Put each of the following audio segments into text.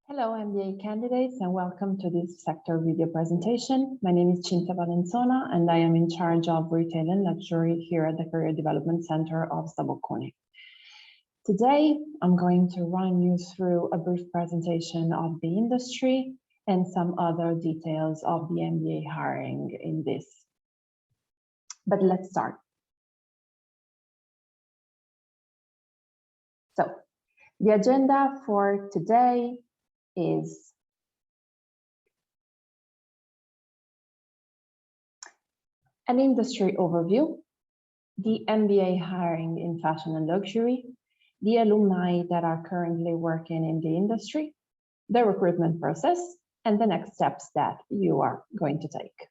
Hello, MBA candidates, and welcome to this sector video presentation. My name is Cinzia Palenzona, and I am in charge of Retail and Luxury here at the Career Development Center of SDA Bocconi. Today, I'm going to run you through a brief presentation of the industry and some other details of the MBA hiring in this. But let's start. So, the agenda for today is an industry overview, the MBA hiring in fashion and luxury, the alumni that are currently working in the industry, the recruitment process, and the next steps that you are going to take.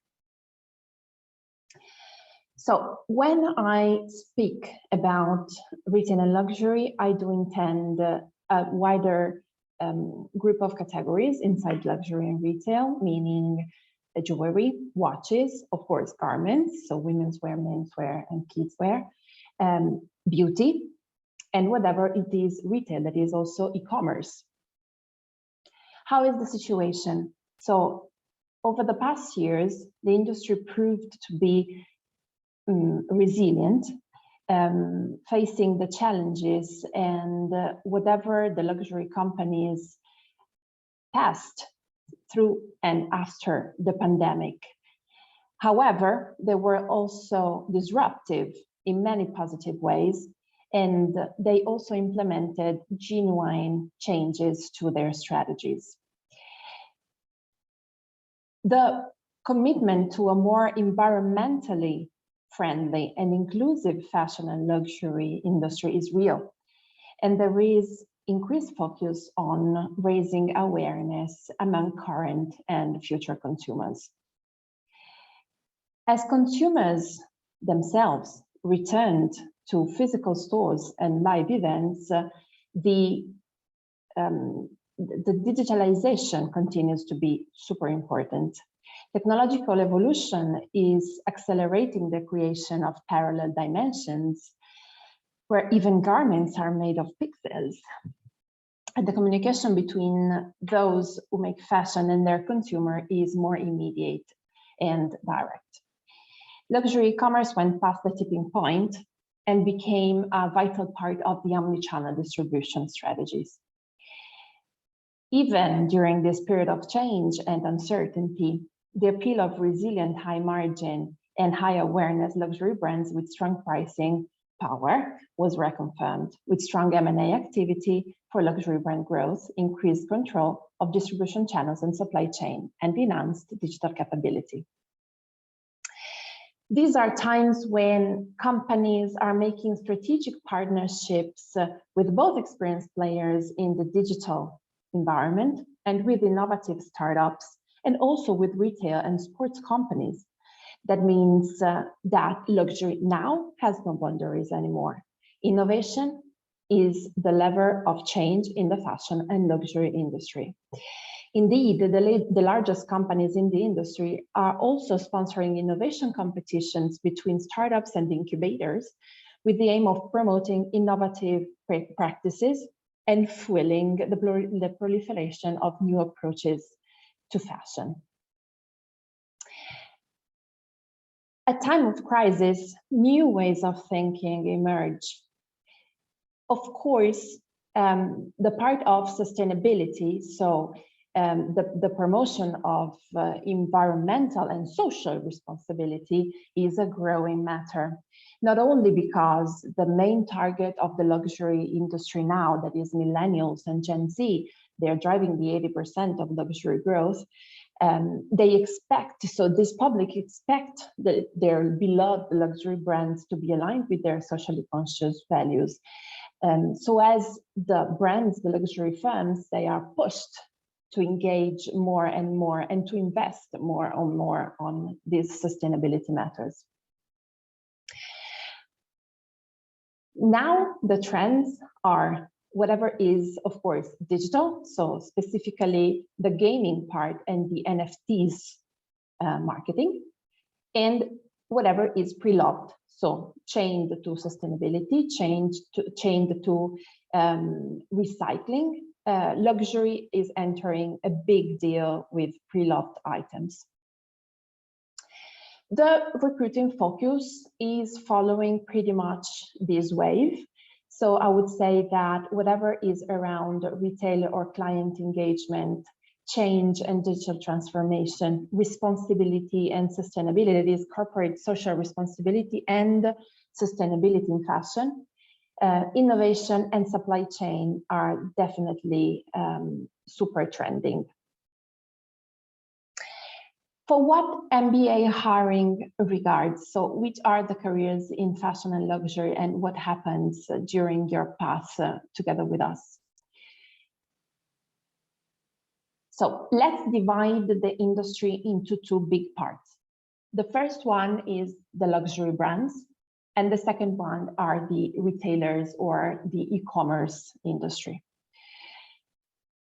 So when I speak about retail and luxury, I do intend a wider group of categories inside luxury and retail, meaning jewelry, watches, of course, garments, so women's wear, men's wear, and kids wear, beauty, and whatever it is retail, that is also e-commerce. How is the situation? So over the past years, the industry proved to be resilient, facing the challenges and whatever the luxury companies passed through and after the pandemic. However, they were also disruptive in many positive ways, and they also implemented genuine changes to their strategies. The commitment to a more environmentally friendly and inclusive fashion and luxury industry is real. And there is increased focus on raising awareness among current and future consumers. As consumers themselves returned to physical stores and live events, the digitalization continues to be super important. Technological evolution is accelerating the creation of parallel dimensions where even garments are made of pixels. And the communication between those who make fashion and their consumer is more immediate and direct. Luxury e-commerce went past the tipping point and became a vital part of the omnichannel distribution strategies. Even during this period of change and uncertainty, the appeal of resilient, high margin and high awareness luxury brands with strong pricing power was reconfirmed, with strong M&A activity for luxury brand growth, increased control of distribution channels and supply chain, and enhanced digital capability. These are times when companies are making strategic partnerships with both experienced players in the digital environment and with innovative startups, and also with retail and sports companies. That means that luxury now has no boundaries anymore. Innovation is the lever of change in the fashion and luxury industry. Indeed, the largest companies in the industry are also sponsoring innovation competitions between startups and incubators with the aim of promoting innovative practices and fueling the proliferation of new approaches to fashion. At time of crisis, new ways of thinking emerge. Of course, the part of sustainability, so the promotion of environmental and social responsibility is a growing matter, not only because the main target of the luxury industry now, that is millennials and Gen Z, they're driving the 80% of luxury growth. They expect, so this public expect their beloved luxury brands to be aligned with their socially conscious values. So as the brands, the luxury firms, they are pushed to engage more and more and to invest more and more on these sustainability matters. Now the trends are whatever is, of course, digital, so specifically the gaming part and the NFTs marketing, and whatever is pre-loved, so chained to sustainability, chained to recycling, luxury is entering a big deal with pre-loved items. The recruiting focus is following pretty much this wave. So I would say that whatever is around retail or client engagement, change and digital transformation, responsibility and sustainability, this corporate social responsibility and sustainability in fashion, innovation and supply chain are definitely super trending. For what MBA hiring regards, so which are the careers in fashion and luxury and what happens during your path together with us? So let's divide the industry into two big parts. The first one is the luxury brands, and the second one are the retailers or the e-commerce industry.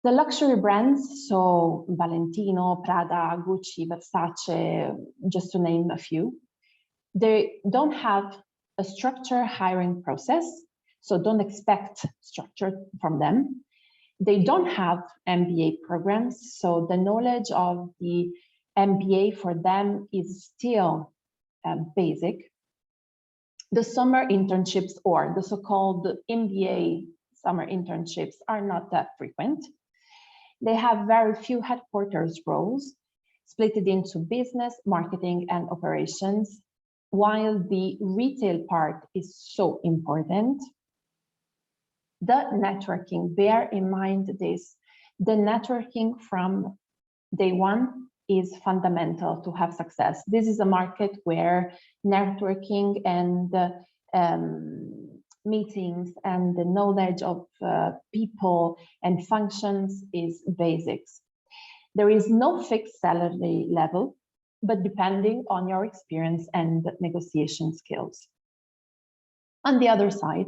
The luxury brands, so Valentino, Prada, Gucci, Versace, just to name a few, they don't have a structured hiring process, so don't expect structure from them. They don't have MBA programs, so the knowledge of the MBA for them is still basic. The summer internships or the so-called MBA summer internships are not that frequent. They have very few headquarters roles, split it into business, marketing, and operations, while the retail part is so important. The networking, bear in mind this, the networking from day one is fundamental to have success. This is a market where networking and meetings and the knowledge of people and functions is basics. There is no fixed salary level, but depending on your experience and negotiation skills. On the other side,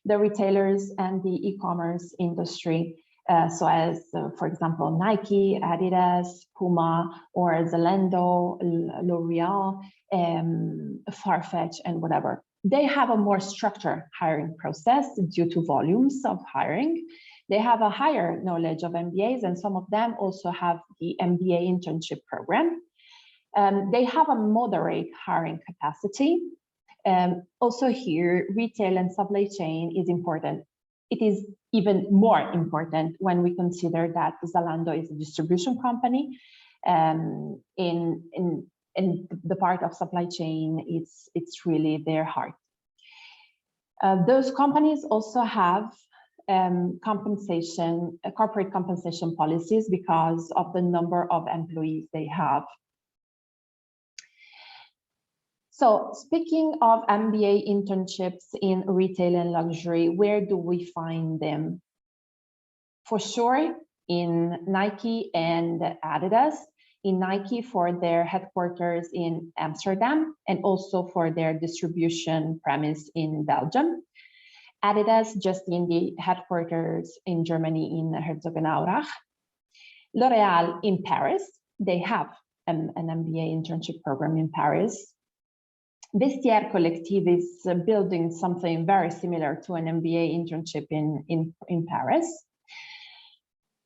the retailers and the e-commerce industry, so as, for example, Nike, Adidas, Puma, or Zalando, L'Oreal, Farfetch, and whatever. They have a more structured hiring process due to volumes of hiring. They have a higher knowledge of MBAs, and some of them also have the MBA internship program. They have a moderate hiring capacity. Also here, retail and supply chain is important. It is even more important when we consider that Zalando is a distribution company. In the part of supply chain, it's really their heart. Those companies also have corporate compensation policies because of the number of employees they have. So speaking of MBA internships in retail and luxury, where do we find them? For sure, in Nike and Adidas. In Nike for their headquarters in Amsterdam and also for their distribution premise in Belgium. Adidas just in the headquarters in Germany in Herzogenaurach. L'Oreal in Paris. They have an MBA internship program in Paris. Vestiaire Collective is building something very similar to an MBA internship in Paris.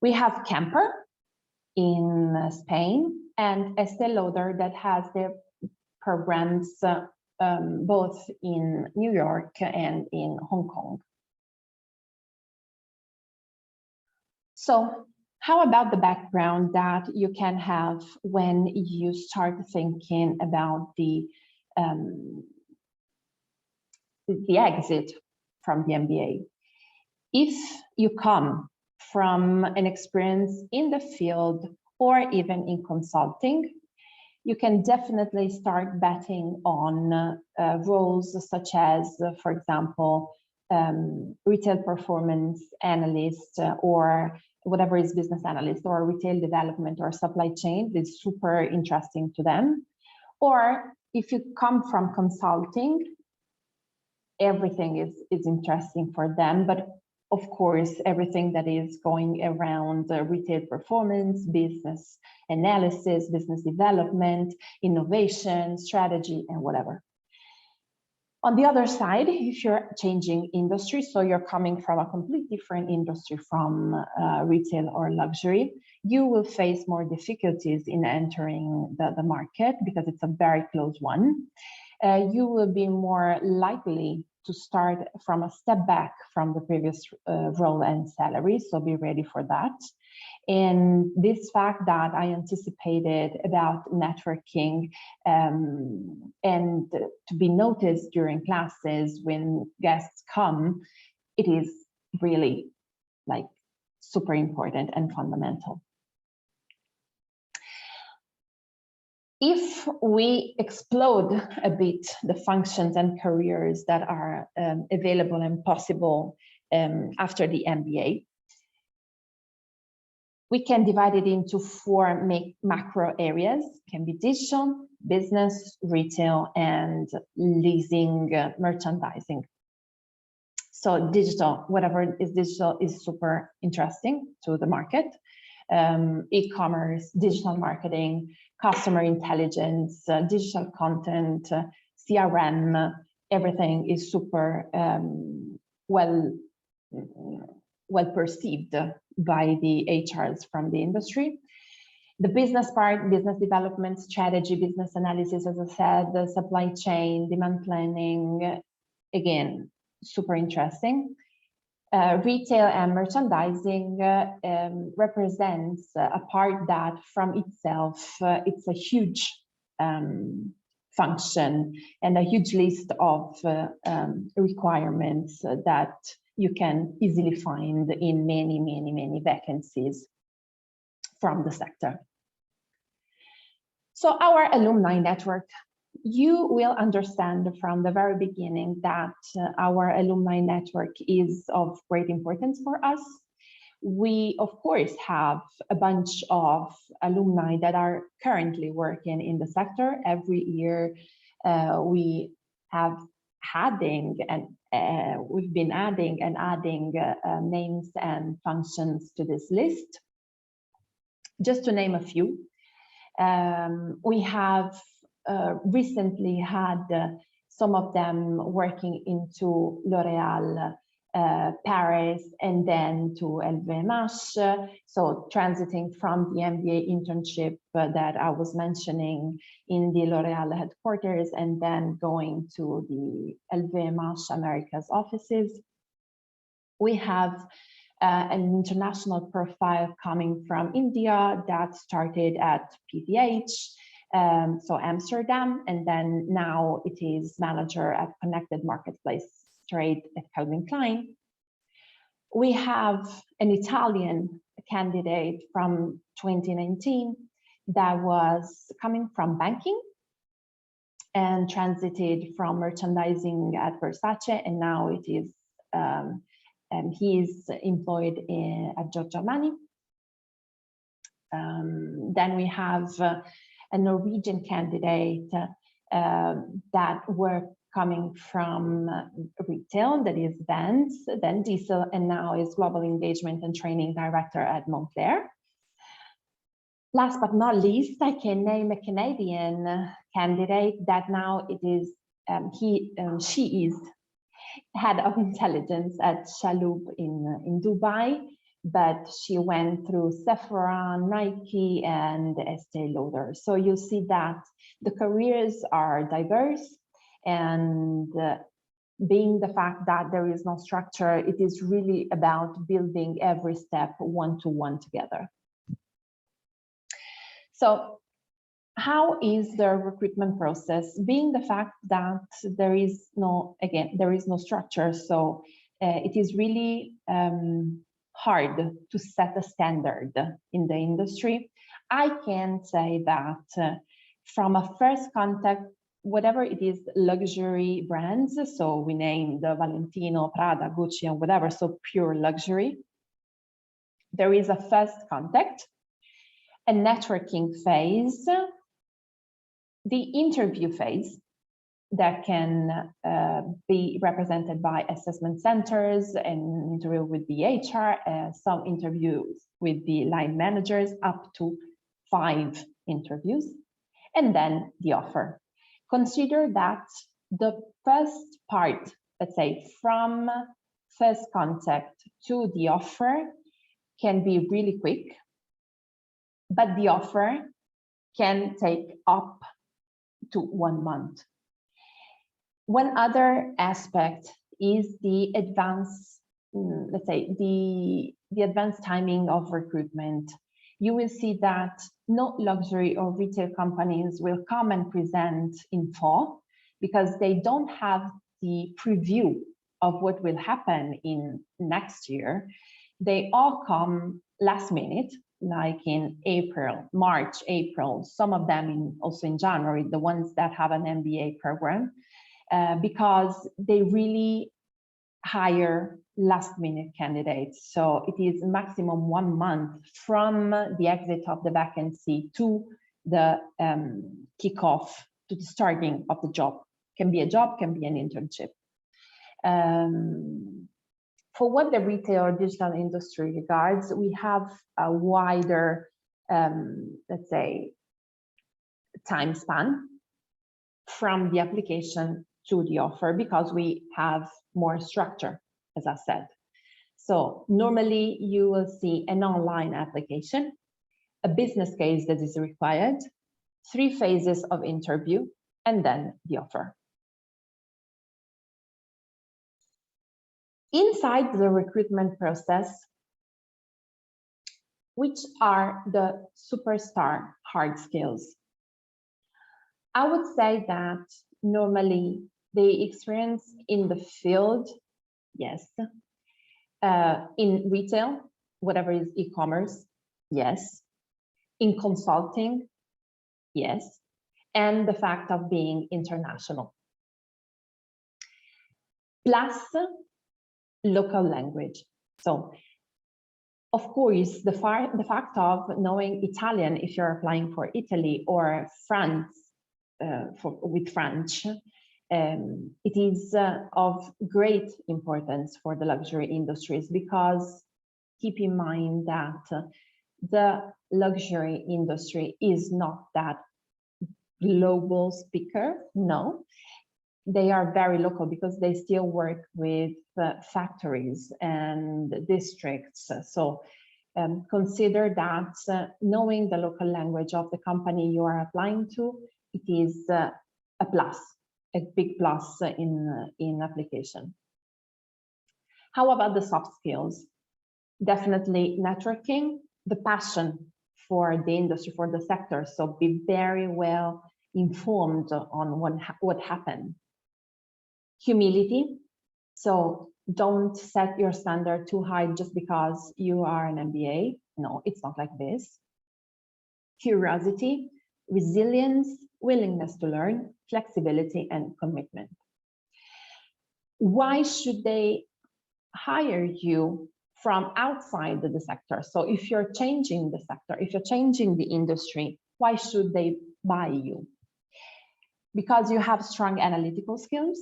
We have Camper in Spain and Estée Lauder that has their programs both in New York and in Hong Kong. So how about the background that you can have when you start thinking about the exit from the MBA? If you come from an experience in the field or even in consulting, you can definitely start betting on roles such as, for example, retail performance analyst or whatever is business analyst or retail development or supply chain is super interesting to them. Or if you come from consulting, everything is interesting for them, but of course, everything that is going around retail performance, business analysis, business development, innovation, strategy, and whatever. On the other side, if you're changing industry, so you're coming from a completely different industry from retail or luxury, you will face more difficulties in entering the market because it's a very close one. You will be more likely to start from a step back from the previous role and salary, so be ready for that. And this fact that I anticipated about networking and to be noticed during classes when guests come, it is really like super important and fundamental. If we explode a bit the functions and careers that are available and possible after the MBA, we can divide it into 4 macro areas. It can be digital, business, retail, and leasing, merchandising. So digital, whatever is digital is super interesting to the market. E-commerce, digital marketing, customer intelligence, digital content, CRM, everything is super well perceived by the HRs from the industry. The business part, business development, strategy, business analysis, as I said, the supply chain, demand planning, again, super interesting. Retail and merchandising represents a part that from itself, it's a huge function and a huge list of requirements that you can easily find in many vacancies from the sector. So our alumni network, you will understand from the very beginning that our alumni network is of great importance for us. We, of course, have a bunch of alumni that are currently working in the sector. Every year we have we've been adding names and functions to this list. Just to name a few, we have recently had some of them working into L'Oréal Paris and then to LVMH, so transiting from the MBA internship that I was mentioning in the L'Oréal headquarters and then going to the LVMH Americas offices. We have an international profile coming from India that started at PVH, so Amsterdam, and then now it is manager at Connected Marketplace Trade at Calvin Klein. We have an Italian candidate from 2019 that was coming from banking and transited from merchandising at Versace, and now it is he is employed at Giorgio Armani. Then we have a Norwegian candidate that were coming from retail, that is Vans, then Diesel, and now is Global Engagement and Training Director at Moncler. Last but not least, I can name a Canadian candidate that now it is, she is head of intelligence at Chalhoub in Dubai, but she went through Sephora, Nike, and Estée Lauder. So you see that the careers are diverse, and being the fact that there is no structure, it is really about building every step one-to-one together. So how is the recruitment process? Being the fact that there is no, again, there is no structure, so it is really hard to set a standard in the industry. I can say that from a first contact, whatever it is, luxury brands, so we named Valentino, Prada, Gucci, and whatever, so pure luxury, there is a first contact, a networking phase, the interview phase that can be represented by assessment centers, an interview with the HR, some interviews with the line managers, up to 5 interviews, and then the offer. Consider that the first part, let's say from first contact to the offer, can be really quick, but the offer can take up to 1 month. One other aspect is the advanced, let's say, the advanced timing of recruitment. You will see that no luxury or retail companies will come and present in fall because they don't have the preview of what will happen in next year. They all come last minute, like in April, March, April, some of them also in January, the ones that have an MBA program, because they really hire last minute candidates. So it is maximum 1 month from the exit of the vacancy to the kickoff, to the starting of the job. Can be a job, can be an internship. For what the retail or digital industry regards, we have a wider, let's say, time span from the application to the offer because we have more structure, as I said. So normally you will see an online application, a business case that is required, 3 phases of interview, and then the offer. Inside the recruitment process, which are the superstar hard skills? I would say that normally the experience in the field, yes. In retail, whatever is e-commerce, yes. In consulting, yes. And the fact of being international. Plus local language. So, of course, the fact of knowing Italian if you're applying for Italy or France with French, it is of great importance for the luxury industries because keep in mind that the luxury industry is not that global speaker, no. They are very local because they still work with factories and districts. So consider that knowing the local language of the company you are applying to, it is a plus, a big plus in application. How about the soft skills? Definitely networking, the passion for the industry, for the sector. So be very well informed on what happened. Humility, so don't set your standard too high just because you are an MBA. No, it's not like this. Curiosity, resilience, willingness to learn, flexibility, and commitment. Why should they hire you from outside the sector? So if you're changing the sector, if you're changing the industry, why should they buy you? Because you have strong analytical skills,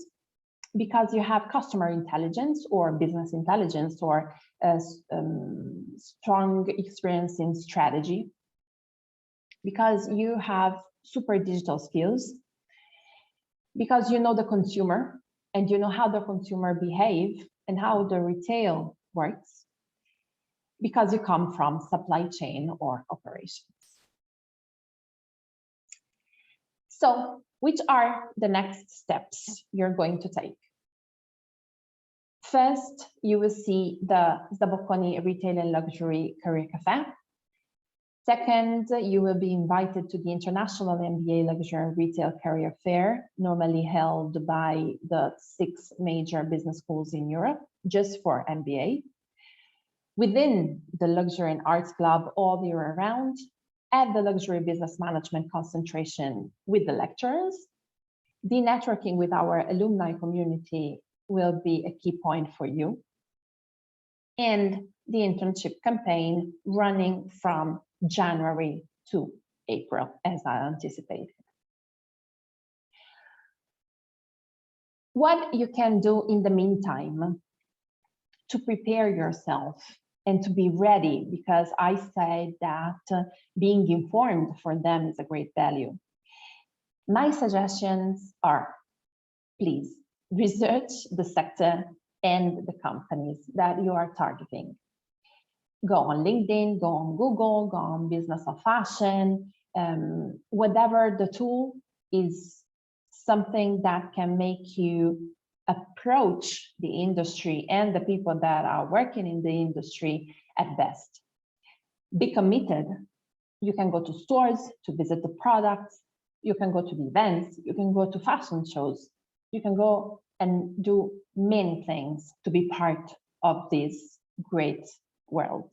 because you have customer intelligence or business intelligence or strong experience in strategy, because you have super digital skills, because you know the consumer and you know how the consumer behave and how the retail works, because you come from supply chain or operations. So, which are the next steps you're going to take? First, you will see the SDA Bocconi Retail and Luxury Career Cafe. Second, you will be invited to the International MBA Luxury and Retail Career Fair, normally held by the 6 major business schools in Europe, just for MBA. Within the Luxury and Arts Club all year round, at the Luxury Business Management concentration with the lecturers. The networking with our alumni community will be a key point for you. And the internship campaign running from January to April, as I anticipated. What you can do in the meantime to prepare yourself and to be ready, because I said that being informed for them is a great value. My suggestions are please research the sector and the companies that you are targeting. Go on LinkedIn, go on Google, go on Business of Fashion, whatever the tool is, something that can make you approach the industry and the people that are working in the industry at best. Be committed. You can go to stores to visit the products. You can go to the events. You can go to fashion shows. You can go and do many things to be part of this great world.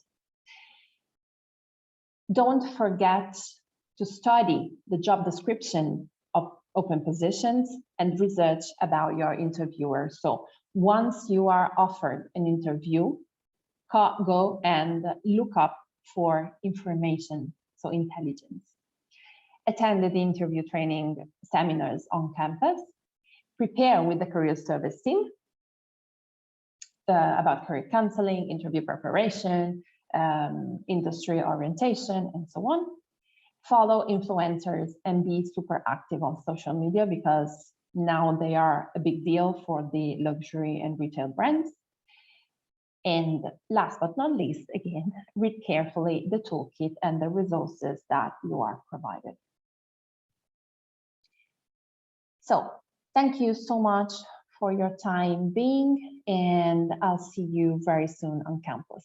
Don't forget to study the job description of open positions and research about your interviewer. So once you are offered an interview, go and look up for information, so intelligence. Attend the interview training seminars on campus. Prepare with the career service team about career counseling, interview preparation, industry orientation, and so on. Follow influencers and be super active on social media, because now they are a big deal for the luxury and retail brands. And last but not least, again, read carefully the toolkit and the resources that you are provided. So thank you so much for your time being, and I'll see you very soon on campus.